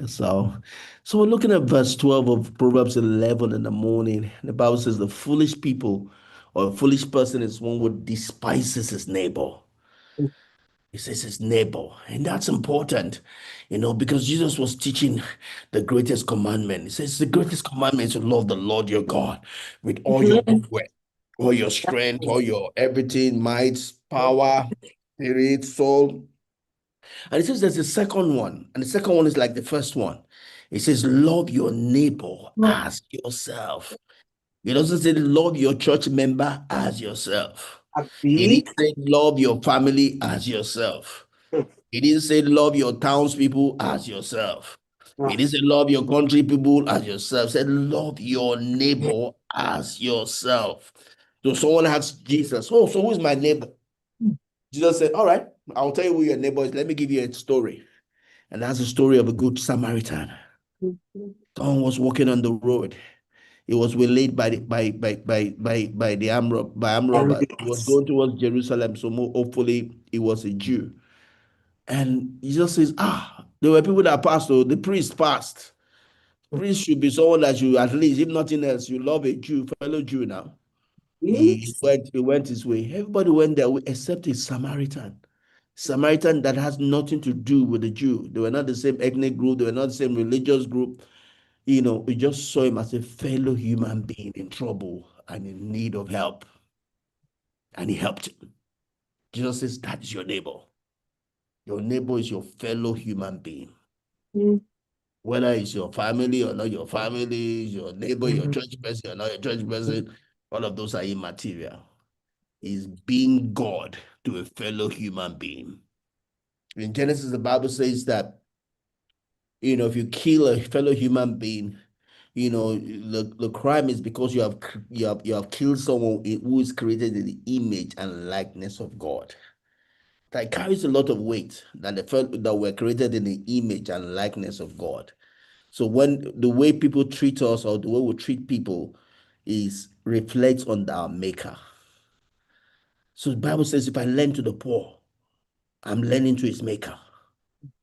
So we're looking at verse 12 of Proverbs 11 in the morning. The Bible says the foolish people or a foolish person is one who despises his neighbor. He says his neighbor. And that's important, because Jesus was teaching the greatest commandment. He says the greatest commandment is to love the Lord your God with all your might, all your strength, all your everything, might, power, spirit, soul. And it says there's a second one, and the second one is like the first one. It says, love your neighbor as yourself. It doesn't say love your church member as yourself. It Abi. didn't say love your family as yourself. It didn't say love your townspeople as yourself. It didn't say love your country people as yourself. It said love your neighbor as yourself. So someone asks Jesus, oh, so who's my neighbor? Jesus said, all right, I'll tell you who your neighbor is. Let me give you a story. And that's the story of a good Samaritan. Someone was walking on the road. He was waylaid by armed robbers. He was going towards Jerusalem, so more hopefully he was a Jew. And he just says, there were people that passed, so the priest passed. Priest should be someone that you, at least, if nothing else, you love a Jew, fellow Jew now. He went his way. Everybody went their way except a Samaritan. Samaritan that has nothing to do with the Jew. They were not the same ethnic group, they were not the same religious group. We just saw him as a fellow human being in trouble and in need of help. And he helped him. Jesus says, that is your neighbor. Your neighbor is your fellow human being. Whether it's your family or not your family, your neighbor, your church person or not your church person, all of those are immaterial. Is being God to a fellow human being. In Genesis, the Bible says that, if you kill a fellow human being, the crime is because you have killed someone who is created in the image and likeness of God. That carries a lot of weight that we're created in the image and likeness of God. So when the way people treat us or the way we treat people is reflects on our maker. So the Bible says, if I lend to the poor, I'm lending to his maker.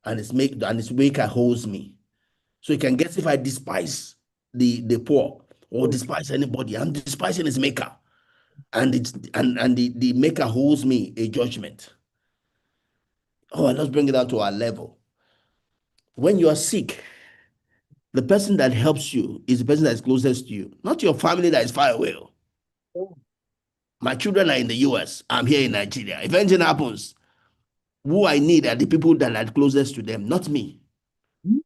And his maker holds me. So you can guess if I despise the poor or despise anybody, I'm despising his maker. And the maker holds me a judgment. Oh, and let's bring it down to our level. When you are sick, the person that helps you is the person that is closest to you, not your family that is far away. My children are in the US. I'm here in Nigeria. If anything happens, who I need are the people that are closest to them, not me. The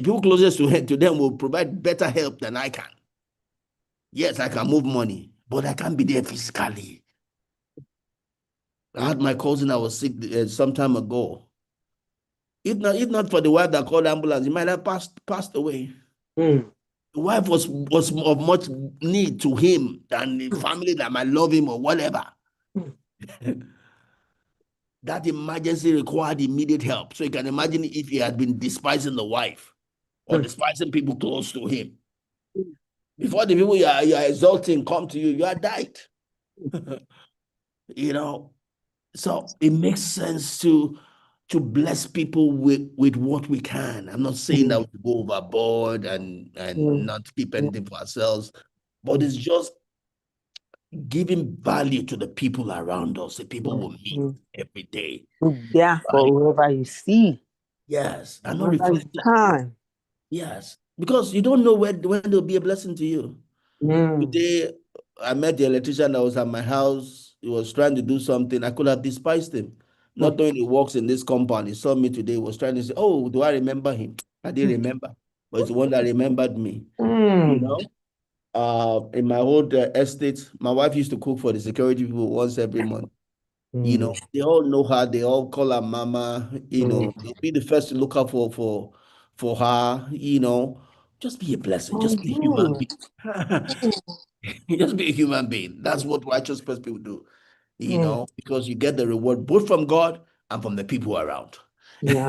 people closest to them will provide better help than I can. Yes, I can move money, but I can't be there physically. I had my cousin that was sick some time ago. If not for the wife that called the ambulance, he might have passed away. The wife was of much need to him than the family that might love him or whatever. That emergency required immediate help. So you can imagine if he had been despising the wife or despising people close to him. Before the people you are exalting come to you, you are died. you know, so it makes sense to bless people with what we can. I'm not saying that we go overboard and not keep anything for ourselves, but it's just giving value to the people around us, the people we meet every day. Yeah, for Right? whoever you see, Yes, and not whoever you reflecting. can. Yes, because you don't know when they'll be a blessing to you. Today, I met the electrician that was at my house. He was trying to do something. I could have despised him. Not knowing he works in this compound. He saw me today. He was trying to say, oh, do I remember him? I didn't remember. But it's the one that remembered me. You know, in my old estate, my wife used to cook for the security people once every month. They all know her. They all call her mama. They'll be the first to look out for her. Just be a blessing. Just be a human being. Just be a human being. That's what righteous people do, because you get the reward both from God and from the people around. Yeah.